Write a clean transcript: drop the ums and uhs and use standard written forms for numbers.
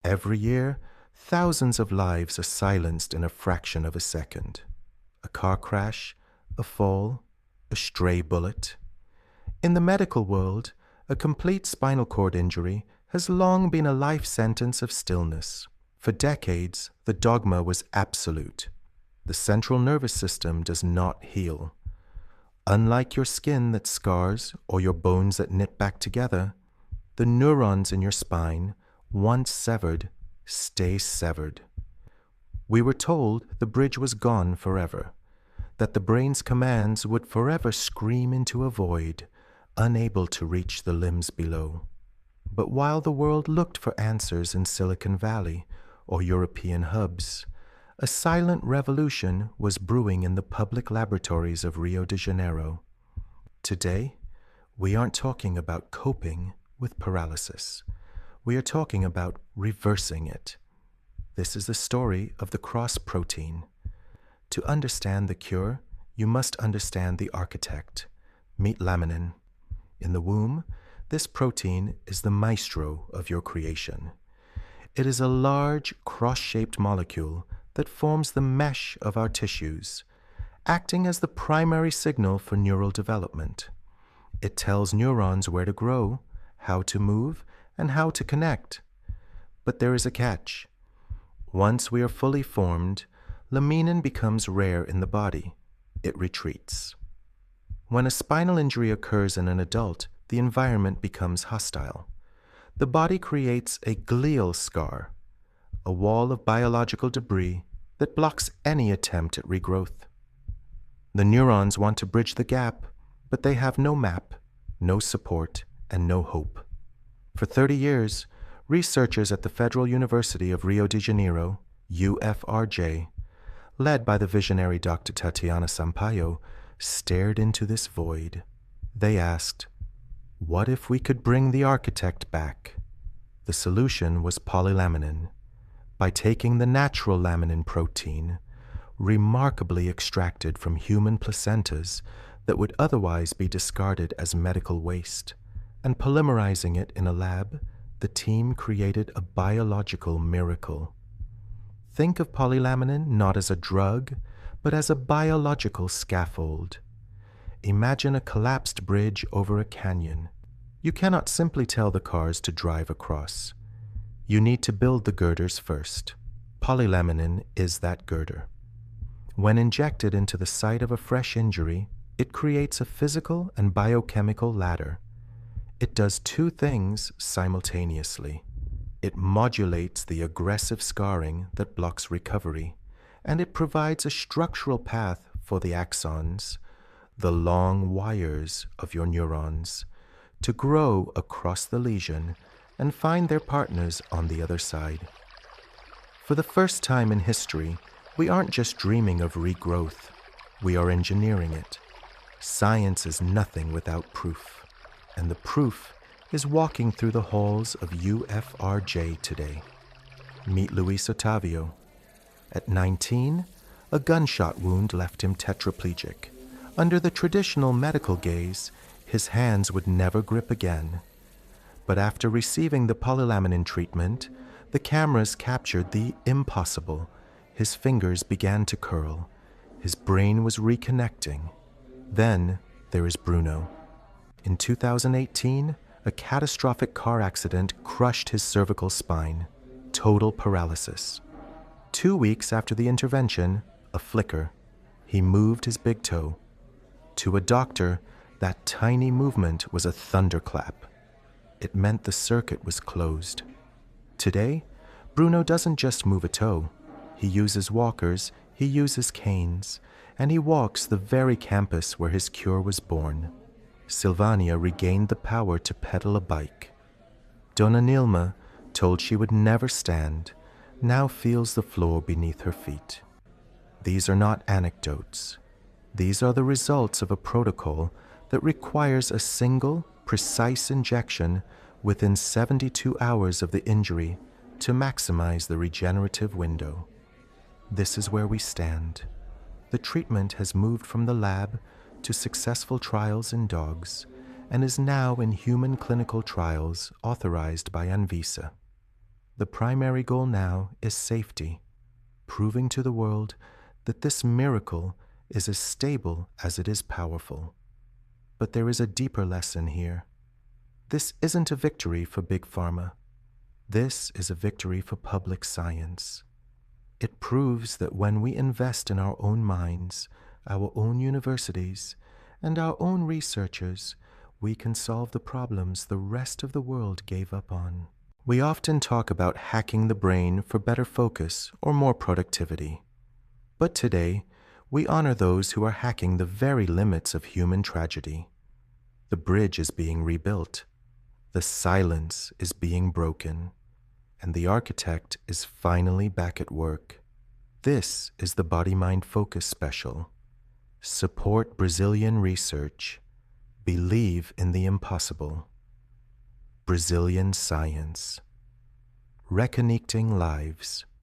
Every year, thousands of lives are silenced in a fraction of a second. A car crash, a fall, a stray bullet. In the medical world, a complete spinal cord injury has long been a life sentence of stillness. For decades, the dogma was absolute. The central nervous system does not heal. Unlike your skin that scars or your bones that knit back together, the neurons in your spine, once severed, stay severed. We were told the bridge was gone forever, that the brain's commands would forever scream into a void, unable to reach the limbs below. But while the world looked for answers in Silicon Valley or European hubs, a silent revolution was brewing in the public laboratories of Rio de Janeiro. Today, we aren't talking about coping with paralysis. We are talking about reversing it. This is the story of the cross protein. To understand the cure, you must understand the architect. Meet laminin. In the womb, this protein is the maestro of your creation. It is a large, cross-shaped molecule that forms the mesh of our tissues, acting as the primary signal for neural development. It tells neurons where to grow, how to move, and how to connect. But there is a catch. Once we are fully formed, laminin becomes rare in the body. It retreats. When a spinal injury occurs in an adult, the environment becomes hostile. The body creates a glial scar, a wall of biological debris that blocks any attempt at regrowth. The neurons want to bridge the gap, but they have no map, no support, and no hope. For 30 years, researchers at the Federal University of Rio de Janeiro, UFRJ, led by the visionary Dr. Tatiana Sampaio, stared into this void. They asked, what if we could bring the architect back? The solution was polylaminin. By taking the natural laminin protein, remarkably extracted from human placentas that would otherwise be discarded as medical waste, and polymerizing it in a lab, the team created a biological miracle. Think of polylaminin not as a drug, but as a biological scaffold. Imagine a collapsed bridge over a canyon. You cannot simply tell the cars to drive across. You need to build the girders first. Polylaminin is that girder. When injected into the site of a fresh injury, it creates a physical and biochemical ladder. It does two things simultaneously. It modulates the aggressive scarring that blocks recovery, and it provides a structural path for the axons, the long wires of your neurons, to grow across the lesion and find their partners on the other side. For the first time in history, we aren't just dreaming of regrowth, we are engineering it. Science is nothing without proof, and the proof is walking through the halls of UFRJ today. Meet Luis Ottavio. At 19, a gunshot wound left him tetraplegic. Under the traditional medical gaze, his hands would never grip again. But after receiving the polylaminin treatment, the cameras captured the impossible. His fingers began to curl. His brain was reconnecting. Then there is Bruno. In 2018, a catastrophic car accident crushed his cervical spine. Total paralysis. 2 weeks after the intervention, a flicker. He moved his big toe. To a doctor, that tiny movement was a thunderclap. It meant the circuit was closed. Today, Bruno doesn't just move a toe. He uses walkers, he uses canes, and he walks the very campus where his cure was born. Silvania regained the power to pedal a bike. Donna Nilma, told she would never stand, now feels the floor beneath her feet. These are not anecdotes. These are the results of a protocol that requires a single, precise injection within 72 hours of the injury to maximize the regenerative window. This is where we stand. The treatment has moved from the lab to successful trials in dogs and is now in human clinical trials authorized by Anvisa. The primary goal now is safety, proving to the world that this miracle is as stable as it is powerful. But there is a deeper lesson here. This isn't a victory for Big Pharma. This is a victory for public science. It proves that when we invest in our own minds, our own universities, and our own researchers, we can solve the problems the rest of the world gave up on. We often talk about hacking the brain for better focus or more productivity. But today, we honor those who are hacking the very limits of human tragedy. The bridge is being rebuilt. The silence is being broken. And the architect is finally back at work. This is the Body Mind Focus Special. Support Brazilian research. Believe in the impossible. Brazilian science. Reconnecting lives.